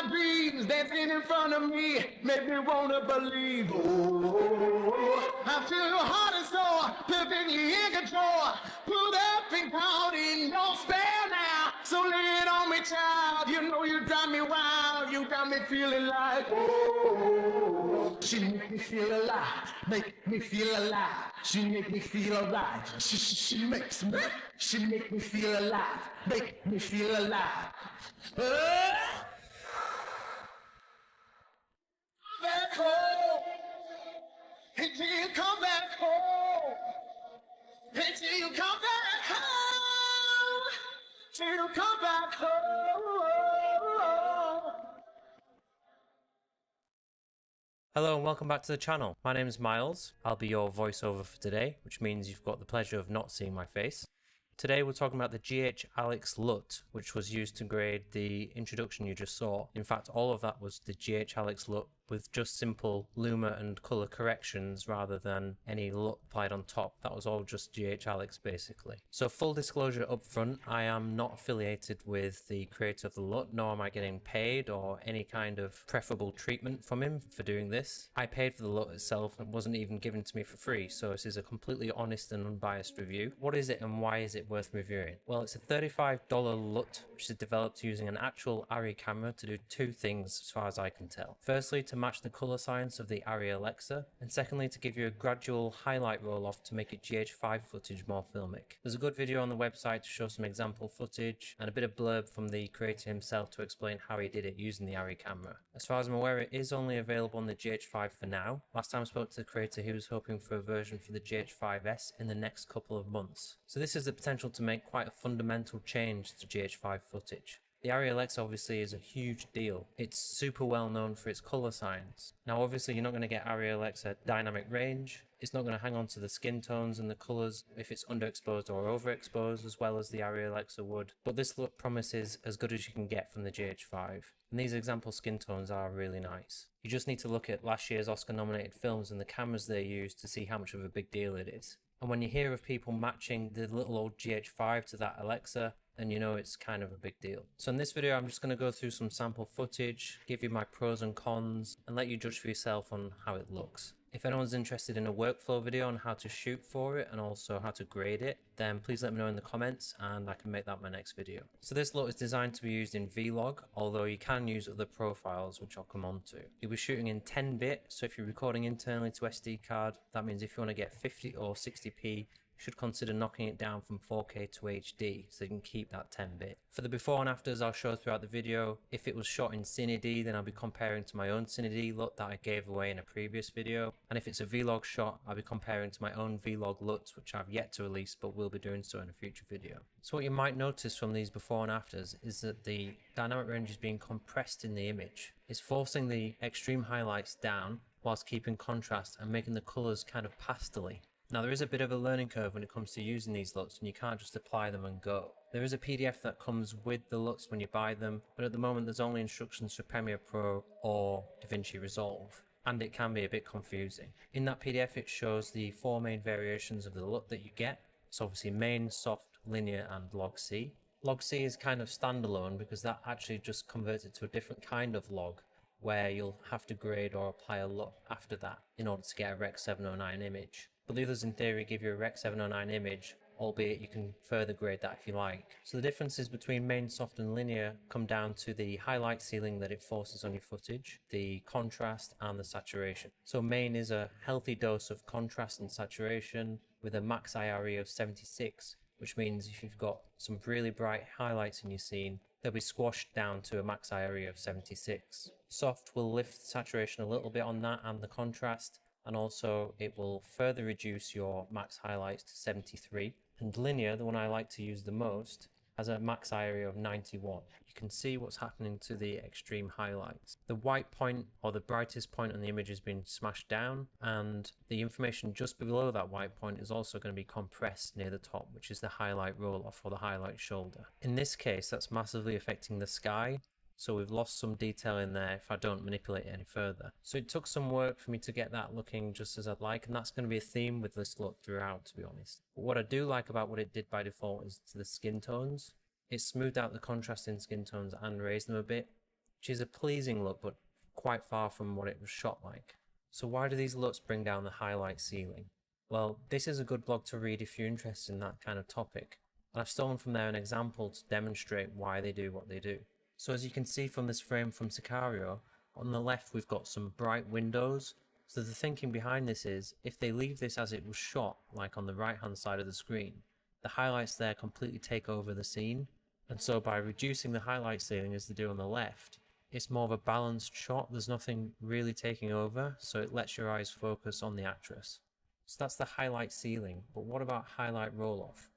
my dreams dancing in front of me, make me wanna believe. Oh, I feel your heart and soul, perfectly in control. Put up and counting, don't spare now. So lay it on me, child. You know you drive me wild. You got me feeling like, oh, she make me feel alive, make me feel alive. She make me feel alright. She makes me, she make me feel alive, make me feel alive. Back home, until you come back home, until you come back home, till you come back home. Hello and welcome back to the channel. My name is Miles. I'll be your voiceover for today, which means you've got the pleasure of not seeing my face. Today we're talking about the GH Alex LUT, which was used to grade the introduction you just saw. In fact, all of that was the GH Alex LUT with just simple luma and color corrections rather than any LUT applied on top. That was all just GH Alex basically. So full disclosure up front, I am not affiliated with the creator of the LUT, nor am I getting paid or any kind of preferable treatment from him for doing this. I paid for the LUT itself and it wasn't even given to me for free, so this is a completely honest and unbiased review. What is it and why is it worth reviewing? Well, it's a $35 LUT which is developed using an actual ARRI camera to do two things as far as I can tell. Firstly, to match the color science of the ARRI Alexa, and secondly to give you a gradual highlight roll off to make it GH5 footage more filmic. There's a good video on the website to show some example footage and a bit of blurb from the creator himself to explain how he did it using the ARRI camera. As far as I'm aware, it is only available on the GH5 for now. Last time I spoke to the creator, he was hoping for a version for the GH5S in the next couple of months. So this has the potential to make quite a fundamental change to GH5 footage. The ARRI Alexa obviously is a huge deal. It's super well known for its color science. Now obviously you're not going to get ARRI Alexa dynamic range. It's not going to hang on to the skin tones and the colors if it's underexposed or overexposed as well as the ARRI Alexa would. But this look promises as good as you can get from the GH5. And these example skin tones are really nice. You just need to look at last year's Oscar nominated films and the cameras they used to see how much of a big deal it is. And when you hear of people matching the little old GH5 to that Alexa, then you know it's kind of a big deal. So in this video I'm just going to go through some sample footage, give you my pros and cons, and let you judge for yourself on how it looks. If anyone's interested in a workflow video on how to shoot for it and also how to grade it, then please let me know in the comments and I can make that my next video. So this LUT is designed to be used in Vlog, although you can use other profiles which I'll come on to. You'll be shooting in 10-bit, so if you're recording internally to SD card, that means if you want to get 50 or 60p, should consider knocking it down from 4K to HD so you can keep that 10-bit. For the before and afters I'll show throughout the video. If it was shot in Cine D, then I'll be comparing to my own Cine D LUT that I gave away in a previous video. And if it's a Vlog shot, I'll be comparing to my own Vlog LUTs, which I've yet to release but will be doing so in a future video. So what you might notice from these before and afters is that the dynamic range is being compressed in the image. It's forcing the extreme highlights down whilst keeping contrast and making the colours kind of pastel-y. Now there is a bit of a learning curve when it comes to using these LUTs and you can't just apply them and go. There is a PDF that comes with the LUTs when you buy them, but at the moment there's only instructions for Premiere Pro or DaVinci Resolve, and it can be a bit confusing. In that PDF it shows the four main variations of the LUT that you get. It's obviously main, soft, linear and log C. Log C is kind of standalone because that actually just converts it to a different kind of log, where you'll have to grade or apply a LUT after that in order to get a Rec 709 image. But the others in theory give you a Rec 709 image, albeit you can further grade that if you like. So the differences between main, soft and linear come down to the highlight ceiling that it forces on your footage, the contrast and the saturation. So main is a healthy dose of contrast and saturation with a max IRE of 76, which means if you've got some really bright highlights in your scene, they'll be squashed down to a max IRE of 76. Soft will lift the saturation a little bit on that and the contrast, and also it will further reduce your max highlights to 73. And linear, the one I like to use the most, has a max IRE of 91. You can see what's happening to the extreme highlights. The white point or the brightest point on the image has been smashed down, and the information just below that white point is also going to be compressed near the top, which is the highlight roll off or the highlight shoulder. In this case that's massively affecting the sky, so we've lost some detail in there if I don't manipulate it any further. So it took some work for me to get that looking just as I'd like, and that's going to be a theme with this LUT throughout, to be honest. But what I do like about what it did by default is to the skin tones. It smoothed out the contrast in skin tones and raised them a bit, which is a pleasing look but quite far from what it was shot like. So why do these LUTs bring down the highlight ceiling? Well, this is a good blog to read if you're interested in that kind of topic, and I've stolen from there an example to demonstrate why they do what they do. So as you can see from this frame from Sicario, on the left we've got some bright windows. So the thinking behind this is, if they leave this as it was shot, like on the right hand side of the screen, the highlights there completely take over the scene, and so by reducing the highlight ceiling as they do on the left, it's more of a balanced shot. There's nothing really taking over, so it lets your eyes focus on the actress. So that's the highlight ceiling, but what about highlight roll-off?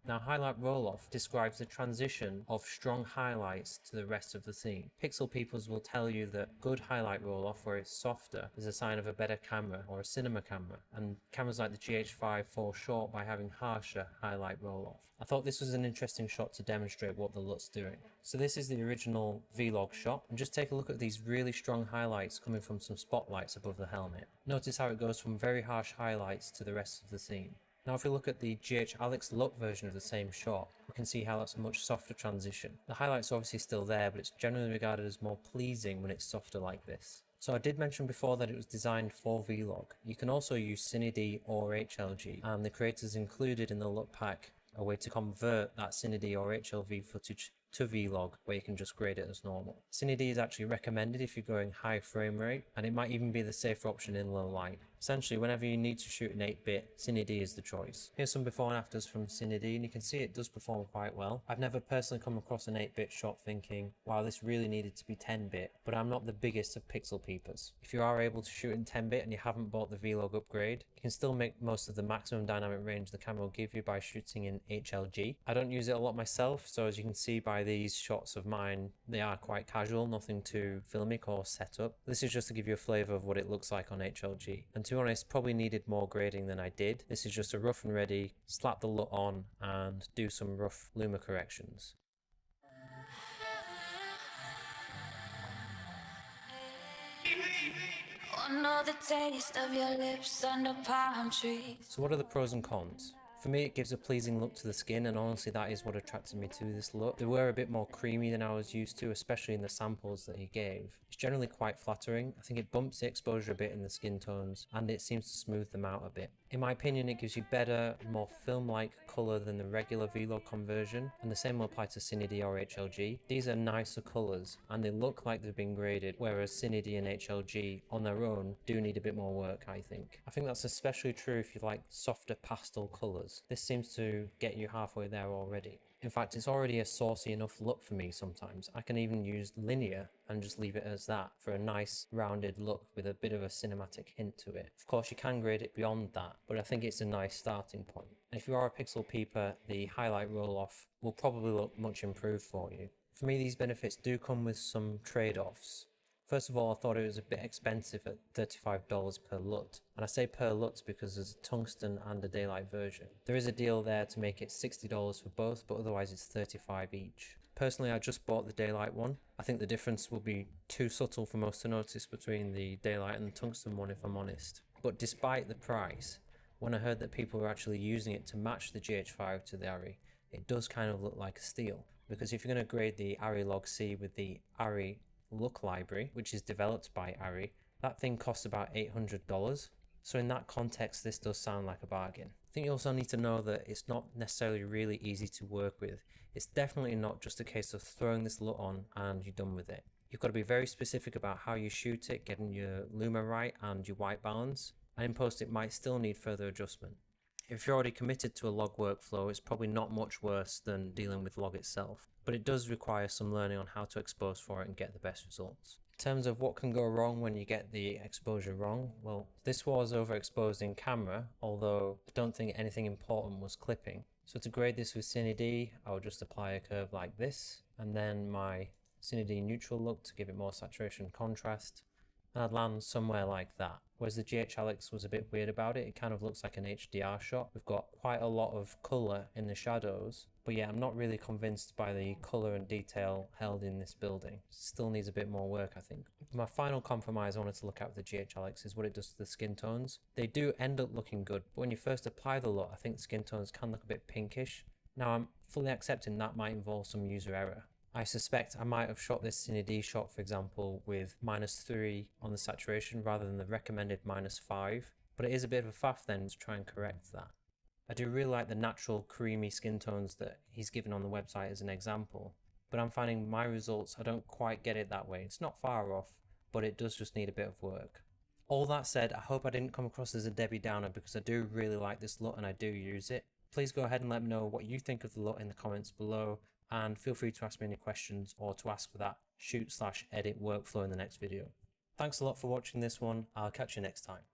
Now, highlight roll-off describes the transition of strong highlights to the rest of the scene. Pixel Peepers will tell you that good highlight roll-off, where it's softer, is a sign of a better camera or a cinema camera, and cameras like the GH5 fall short by having harsher highlight roll-off. I thought this was an interesting shot to demonstrate what the LUT's doing. So this is the original Vlog shot, and just take a look at these really strong highlights coming from some spotlights above the helmet. Notice how it goes from very harsh highlights to the rest of the scene. Now if we look at the GH Alex LUT version of the same shot, we can see how that's a much softer transition. The highlight's obviously still there, but it's generally regarded as more pleasing when it's softer like this. So I did mention before that it was designed for Vlog. You can also use Cine-D or HLG, and the creators included in the LUT pack a way to convert that Cine-D or HLV footage to Vlog, where you can just grade it as normal. Cine-D is actually recommended if you're going high frame rate, and it might even be the safer option in low light. Essentially, whenever you need to shoot in 8-bit, Cine-D is the choice. Here's some before and afters from Cine-D, and you can see it does perform quite well. I've never personally come across an 8-bit shot thinking, wow, this really needed to be 10-bit, but I'm not the biggest of pixel peepers. If you are able to shoot in 10-bit and you haven't bought the Vlog upgrade, you can still make most of the maximum dynamic range the camera will give you by shooting in HLG. I don't use it a lot myself, so as you can see by these shots of mine, they are quite casual, nothing too filmic or set up. This is just to give you a flavour of what it looks like on HLG. And to be honest, probably needed more grading than I did. This is just a rough and ready, slap the LUT on and do some rough luma corrections. Know the taste of your lips under palm trees. So what are the pros and cons? For me, it gives a pleasing look to the skin, and honestly that is what attracted me to this look. They were a bit more creamy than I was used to, especially in the samples that he gave. It's generally quite flattering. I think it bumps the exposure a bit in the skin tones, and it seems to smooth them out a bit. In my opinion, it gives you better, more film-like colour than the regular Vlog conversion, and the same will apply to Cine-D or HLG. These are nicer colours, and they look like they've been graded, whereas Cine-D and HLG on their own do need a bit more work, I think. I think that's especially true if you like softer pastel colours. This seems to get you halfway there already. In fact, it's already a saucy enough look for me sometimes. I can even use linear and just leave it as that for a nice rounded look with a bit of a cinematic hint to it. Of course, you can grade it beyond that, but I think it's a nice starting point. And if you are a pixel peeper, the highlight roll-off will probably look much improved for you. For me, these benefits do come with some trade-offs. First of all, I thought it was a bit expensive at $35 per LUT. And I say per LUT because there's a tungsten and a daylight version. There is a deal there to make it $60 for both, but otherwise it's $35 each. Personally, I just bought the daylight one. I think the difference will be too subtle for most to notice between the daylight and the tungsten one, if I'm honest. But despite the price, when I heard that people were actually using it to match the GH5 to the ARRI, it does kind of look like a steal. Because if you're going to grade the ARRI Log C with the ARRI Look library, which is developed by ARRI, that thing costs about $800. So in that context, this does sound like a bargain. I think you also need to know that it's not necessarily really easy to work with. It's definitely not just a case of throwing this LUT on and you're done with it. You've got to be very specific about how you shoot it, getting your luma right and your white balance, and in post it might still need further adjustment. If you're already committed to a log workflow, it's probably not much worse than dealing with log itself, but it does require some learning on how to expose for it and get the best results. In terms of what can go wrong when you get the exposure wrong, well, this was overexposed in camera, although I don't think anything important was clipping. So to grade this with Cine-D, I would just apply a curve like this, and then my Cine-D neutral look to give it more saturation and contrast, and I'd land somewhere like that. Whereas the GH Alex was a bit weird about it. It kind of looks like an HDR shot. We've got quite a lot of colour in the shadows, but yeah, I'm not really convinced by the colour and detail held in this building. Still needs a bit more work, I think. My final compromise I wanted to look at with the GH Alex is what it does to the skin tones. They do end up looking good, but when you first apply the LUT, I think the skin tones can look a bit pinkish. Now I'm fully accepting that might involve some user error. I suspect I might have shot this Cine D shot, for example, with -3 on the saturation rather than the recommended -5, but it is a bit of a faff then to try and correct that. I do really like the natural creamy skin tones that he's given on the website as an example, but I'm finding my results I don't quite get it that way. It's not far off, but it does just need a bit of work. All that said, I hope I didn't come across as a Debbie Downer because I do really like this LUT and I do use it. Please go ahead and let me know what you think of the LUT in the comments below, and feel free to ask me any questions or to ask for that shoot/edit workflow in the next video. Thanks a lot for watching this one. I'll catch you next time.